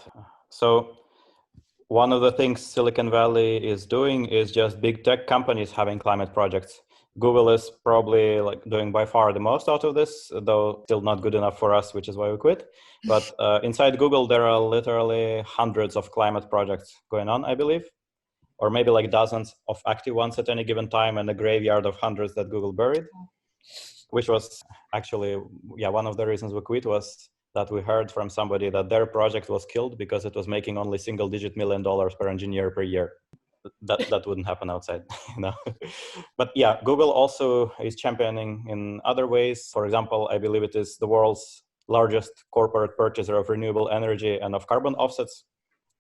So one of the things Silicon Valley is doing is just big tech companies having climate projects. Google is probably like doing by far the most out of this, though still not good enough for us, which is why we quit. But inside Google, there are literally hundreds of climate projects going on, I believe, or maybe like dozens of active ones at any given time, and a graveyard of hundreds that Google buried, which was actually, one of the reasons we quit was that we heard from somebody that their project was killed because it was making only $1-digit million per engineer per year. That wouldn't happen outside, But yeah, Google also is championing in other ways. For example, I believe it is the world's largest corporate purchaser of renewable energy and of carbon offsets.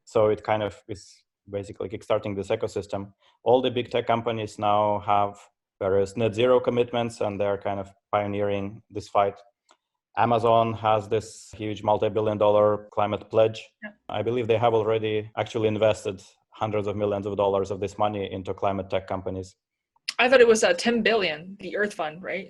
So it kind of is basically kickstarting this ecosystem. All the big tech companies now have various net zero commitments, and they're kind of pioneering this fight. Amazon has this huge multi-billion-dollar climate pledge. Yeah. I believe they have already actually invested hundreds of millions of dollars of this money into climate tech companies. I thought it was $10 billion, the Earth Fund, right?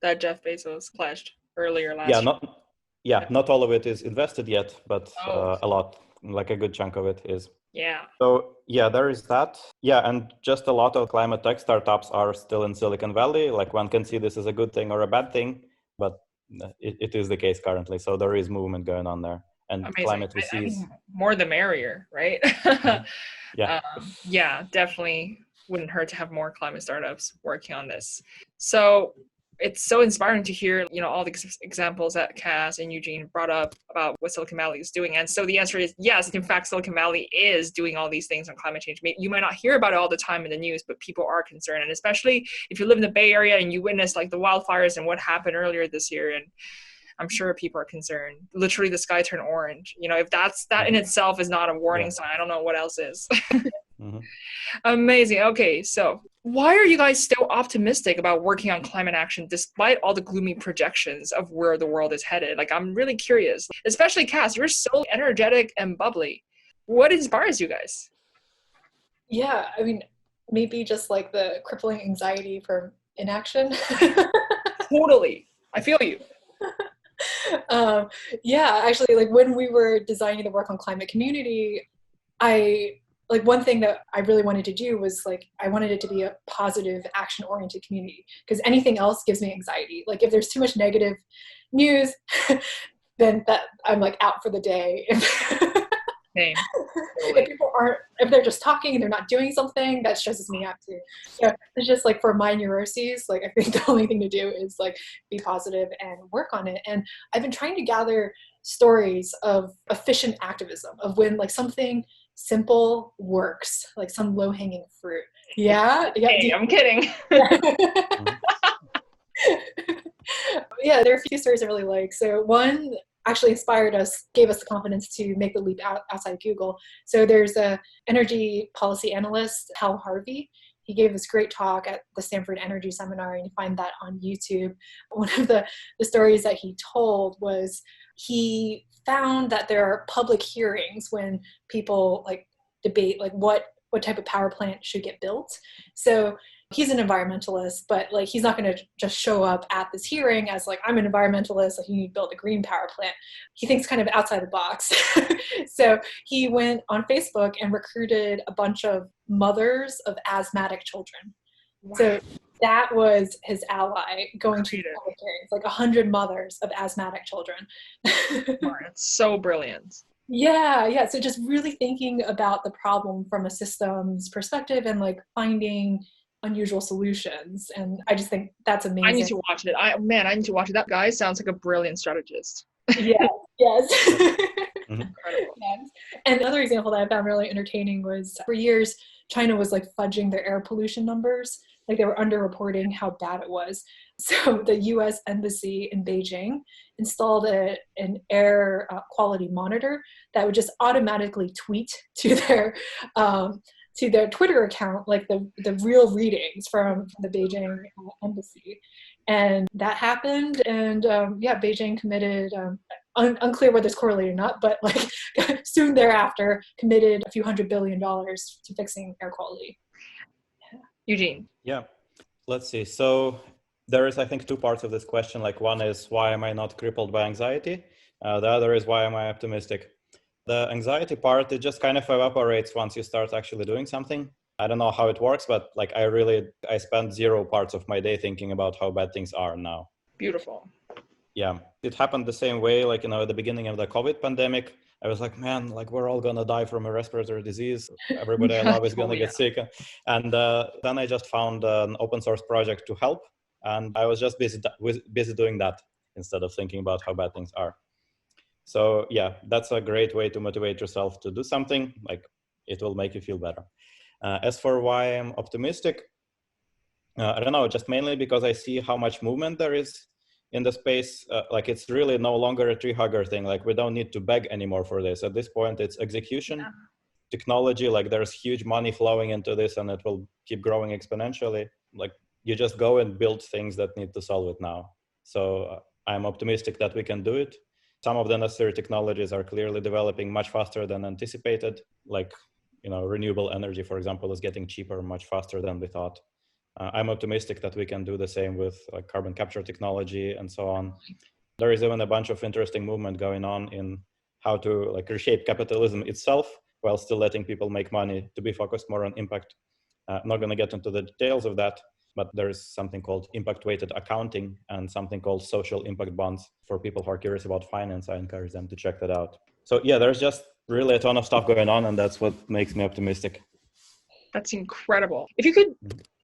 That Jeff Bezos pledged earlier last year. Not all of it is invested yet, but a lot, like a good chunk of it is. Yeah. So yeah, there is that. Yeah, and just a lot of climate tech startups are still in Silicon Valley. Like, one can see this as a good thing or a bad thing, but it is the case currently. So there is movement going on there. And amazing. Climate VCs. I mean, more the merrier, right? Yeah. Yeah, definitely. wouldn't hurt to have more climate startups working on this. So it's so inspiring to hear, all the examples that Cass and Eugene brought up about what Silicon Valley is doing. And so the answer is yes, in fact, Silicon Valley is doing all these things on climate change. You might not hear about it all the time in the news, but people are concerned. And especially if you live in the Bay Area and you witness like the wildfires and what happened earlier this year, and I'm sure people are concerned. Literally the sky turned orange. If that in itself is not a warning sign, I don't know what else is. Mm-hmm. Amazing. Okay, so why are you guys still optimistic about working on climate action despite all the gloomy projections of where the world is headed? Like, I'm really curious, especially Cass, you're so energetic and bubbly. What inspires you guys? Yeah, I mean, maybe just like the crippling anxiety for inaction. Totally. I feel you. Yeah, actually, like when we were designing the work on climate community, one thing that I really wanted to do was like, I wanted it to be a positive action-oriented community, because anything else gives me anxiety. Like if there's too much negative news, then that I'm like out for the day. Same. If they're just talking and they're not doing something, that stresses me out too. So it's just like for my neuroses, like I think the only thing to do is like be positive and work on it. And I've been trying to gather stories of efficient activism, of when like something simple works, like some low-hanging fruit. Yeah. Hey, I'm kidding. Yeah, there are a few stories I really like. So one actually gave us the confidence to make the leap outside Google. So there's a energy policy analyst, Hal Harvey. He gave this great talk at the Stanford Energy Seminar, and you find that on YouTube. One of the stories that he told was he found that there are public hearings when people like debate like what type of power plant should get built. So he's an environmentalist, but like he's not going to just show up at this hearing as like, I'm an environmentalist, like you need to build a green power plant. He thinks kind of outside the box. So he went on Facebook and recruited a bunch of mothers of asthmatic children. Wow. So that was his ally going to public hearings, like 100 mothers of asthmatic children. It's so brilliant. Yeah. So just really thinking about the problem from a systems perspective and like finding unusual solutions. And I just think that's amazing. I need to watch it. I need to watch it. That guy sounds like a brilliant strategist. Yes. Incredible. Yes. And another example that I found really entertaining was for years, China was like fudging their air pollution numbers. Like they were underreporting how bad it was. So the US Embassy in Beijing installed an air quality monitor that would just automatically tweet to their Twitter account, like the real readings from the Beijing embassy. And that happened. And Beijing committed, unclear whether it's correlated or not, but like soon thereafter committed a few $100 billion to fixing air quality. Eugene. Yeah, let's see. So there is, I think, two parts of this question. Like one is, why am I not crippled by anxiety? The other is, why am I optimistic? The anxiety part, it just kind of evaporates once you start actually doing something. I don't know how it works, but like I spend 0 parts of my day thinking about how bad things are now. Beautiful. Yeah, it happened the same way, like, at the beginning of the COVID pandemic, I was like, man, like we're all gonna die from a respiratory disease. Everybody I love is gonna get sick. And then I just found an open source project to help. And I was just busy doing that instead of thinking about how bad things are. So yeah, that's a great way to motivate yourself to do something. Like it will make you feel better. As for why I'm optimistic, I don't know, just mainly because I see how much movement there is in the space. Like it's really no longer a tree hugger thing. Like we don't need to beg anymore for this. At this point, it's execution, technology, like there's huge money flowing into this and it will keep growing exponentially. Like you just go and build things that need to solve it now. So I'm optimistic that we can do it. Some of the necessary technologies are clearly developing much faster than anticipated. Like, renewable energy, for example, is getting cheaper much faster than we thought. I'm optimistic that we can do the same with like carbon capture technology and so on. There is even a bunch of interesting movement going on in how to like reshape capitalism itself while still letting people make money, to be focused more on impact. I'm not going to get into the details of that, but there's something called impact-weighted accounting and something called social impact bonds for people who are curious about finance. I encourage them to check that out. So yeah, there's just really a ton of stuff going on, and that's what makes me optimistic. That's incredible. If you could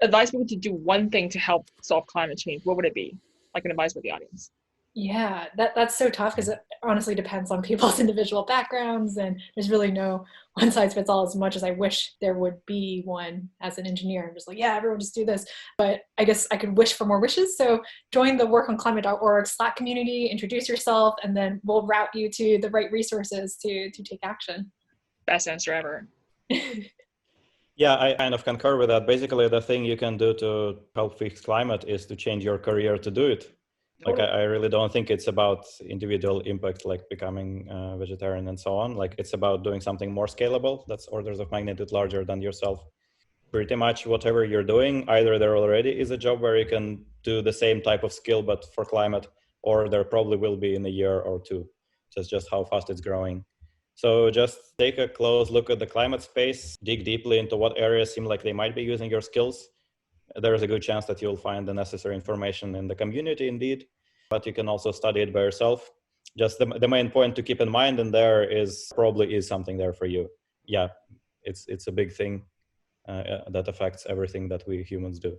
advise people to do one thing to help solve climate change, what would it be? Like an advice for the audience. Yeah, that's so tough because it honestly depends on people's individual backgrounds, and there's really no one size fits all, as much as I wish there would be one. As an engineer, I'm just like, yeah, everyone just do this. But I guess I could wish for more wishes. So join the workonclimate.org Slack community, introduce yourself, and then we'll route you to the right resources to take action. Best answer ever. Yeah, I kind of concur with that. Basically, the thing you can do to help fix climate is to change your career to do it. Like, I really don't think it's about individual impact, like becoming a vegetarian and so on. Like, it's about doing something more scalable that's orders of magnitude larger than yourself. Pretty much whatever you're doing, either there already is a job where you can do the same type of skill, but for climate, or there probably will be in a year or two. So it's just how fast it's growing. So just take a close look at the climate space, dig deeply into what areas seem like they might be using your skills. There is a good chance that you'll find the necessary information in the community indeed, but you can also study it by yourself. Just the main point to keep in mind in there is probably is something there for you. Yeah, it's a big thing that affects everything that we humans do.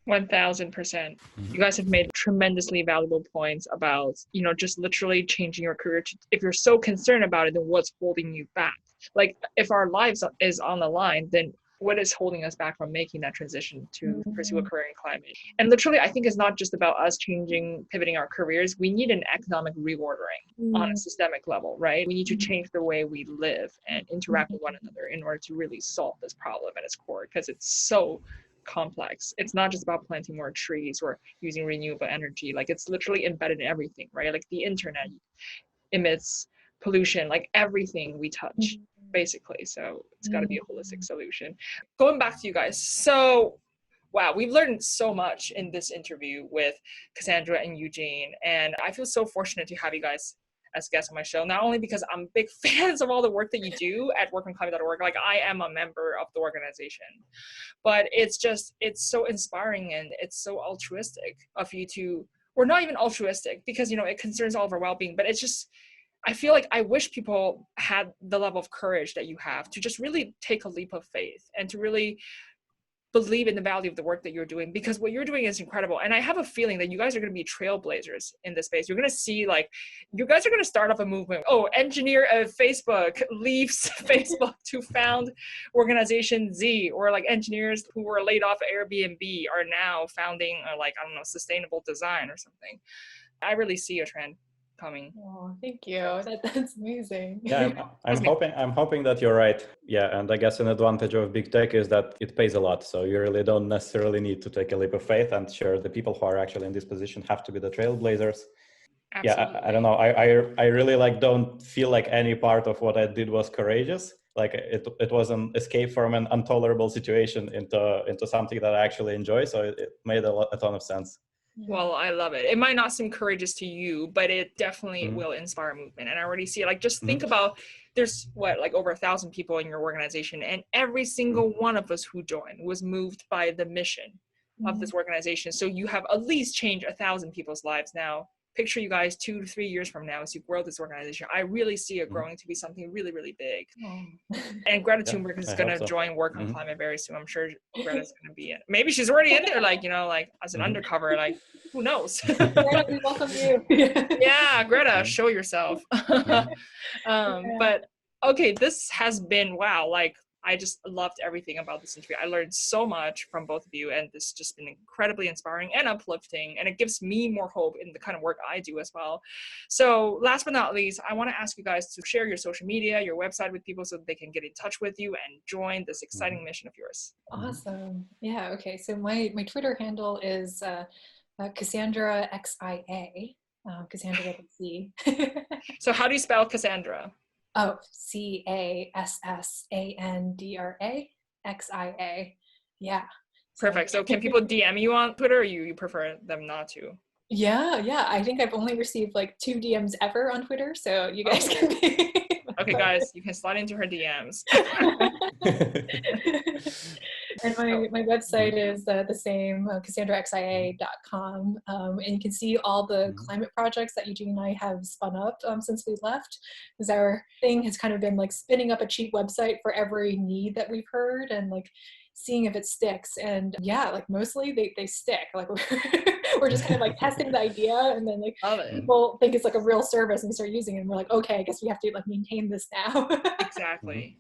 1000%. You guys have made tremendously valuable points about, just literally changing your career. If you're so concerned about it, then what's holding you back? Like, if our lives is on the line, then what is holding us back from making that transition to pursue a career in climate? And literally, I think it's not just about us pivoting our careers. We need an economic reordering on a systemic level, right? We need to change the way we live and interact with one another in order to really solve this problem at its core, because it's so complex. It's not just about planting more trees or using renewable energy. Like, it's literally embedded in everything, right? Like, the internet emits pollution, like everything we touch, basically. So it's got to be a holistic solution. Going back to you guys. So, wow, we've learned so much in this interview with Cassandra and Eugene. And I feel so fortunate to have you guys as guests on my show, not only because I'm big fans of all the work that you do at workonclimate.org, like I am a member of the organization, but it's so inspiring and it's so altruistic of you to, or not even altruistic, because, it concerns all of our well-being, but it's just, I feel like I wish people had the level of courage that you have to just really take a leap of faith and to really believe in the value of the work that you're doing, because what you're doing is incredible. And I have a feeling that you guys are going to be trailblazers in this space. You're going to see, like, you guys are going to start off a movement. Oh, engineer of Facebook leaves Facebook to found organization Z, or like engineers who were laid off at Airbnb are now founding sustainable design or something. I really see a trend coming. Oh, thank you. That's amazing. Yeah, I'm hoping that you're right. Yeah, and I guess an advantage of big tech is that it pays a lot. So you really don't necessarily need to take a leap of faith. And sure, the people who are actually in this position have to be the trailblazers. Absolutely. Yeah, I don't know. I really don't feel like any part of what I did was courageous. Like it was an escape from an intolerable situation into something that I actually enjoy. So it made a ton of sense. Well, I love it. It might not seem courageous to you, but it definitely will inspire movement. And I already see it. Like, just think about, there's over 1,000 people in your organization, and every single one of us who joined was moved by the mission of this organization. So you have at least changed 1,000 people's lives now. Picture you guys 2 to 3 years from now as you grow this organization. I really see it growing to be something really, really big. And Greta Thunberg is going to join Work on Climate very soon. I'm sure Greta's going to be in. Maybe she's already in there, as an undercover. Like, who knows? Greta, we welcome you. Yeah, Greta, show yourself. But okay, this has been wow. Like, I just loved everything about this interview. I learned so much from both of you, and this has just been incredibly inspiring and uplifting, and it gives me more hope in the kind of work I do as well. So last but not least, I want to ask you guys to share your social media, your website with people so that they can get in touch with you and join this exciting mission of yours. Awesome. Yeah, okay. So my Twitter handle is Cassandra Xia, Cassandra with a C. So how do you spell Cassandra? Oh, Cassandra Xia. Yeah. Perfect. So can people DM you on Twitter, or you prefer them not to? Yeah. I think I've only received 2 DMs ever on Twitter, so you guys can be. Okay, guys, you can slide into her DMs. And my website is the same, CassandraXia.com. And you can see all the climate projects that Eugene and I have spun up since we left. Because our thing has kind of been like spinning up a cheap website for every need that we've heard and like seeing if it sticks. And yeah, like mostly they stick. Like we're just kind of like testing the idea, and then like people think it's like a real service and start using it. And we're like, okay, I guess we have to like maintain this now. Exactly.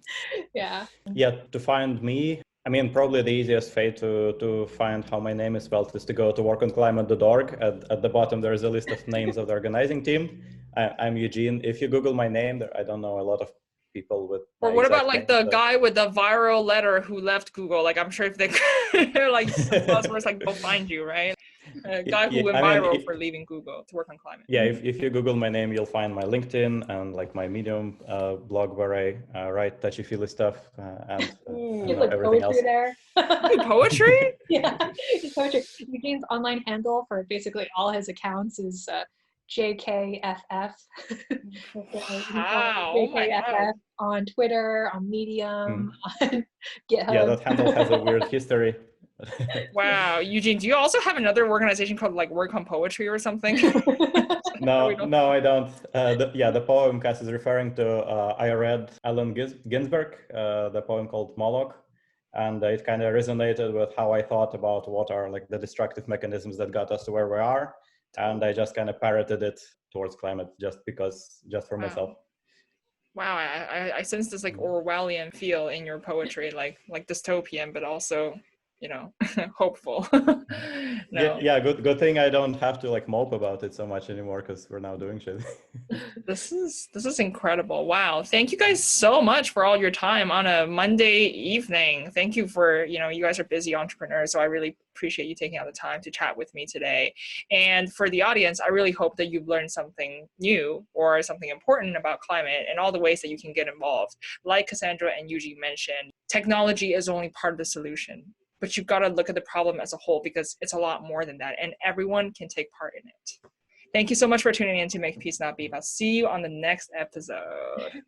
Yeah. Yeah, to find me, I mean, probably the easiest way to find how my name is spelled is to go to workonclimate.org. At the bottom, there is a list of names of the organizing team. I'm Eugene. If you Google my name, I don't know a lot of people with my Well, what about exact like name, the guy with the viral letter who left Google? Like, I'm sure if they're like buzzwords, like they'll find you, right? A guy who went viral for leaving Google to work on climate. Yeah, if you Google my name, you'll find my LinkedIn and like my Medium blog where I write touchy-feely stuff and like everything else. There. Poetry? Yeah, poetry. Eugene's online handle for basically all his accounts is JKFF. Wow. JKFF on Twitter, on Medium, on GitHub. Yeah, that handle has a weird history. Wow, Eugene, do you also have another organization called like Work on Poetry or something? No, I don't. The poem Cass is referring to, I read Allen Ginsberg, the poem called Moloch, and it kind of resonated with how I thought about what are like the destructive mechanisms that got us to where we are, and I just kind of parroted it towards climate just for myself. Wow, I sense this like Orwellian feel in your poetry, like dystopian, but also, you know, hopeful. No. Yeah, good thing I don't have to like mope about it so much anymore because we're now doing shit. This is incredible. Wow. Thank you guys so much for all your time on a Monday evening. Thank you for, you guys are busy entrepreneurs, so I really appreciate you taking out the time to chat with me today. And for the audience, I really hope that you've learned something new or something important about climate and all the ways that you can get involved. Like Cassandra and Eugene mentioned, technology is only part of the solution. But you've got to look at the problem as a whole because it's a lot more than that, and everyone can take part in it. Thank you so much for tuning in to Make Peace Not Beef. I'll see you on the next episode.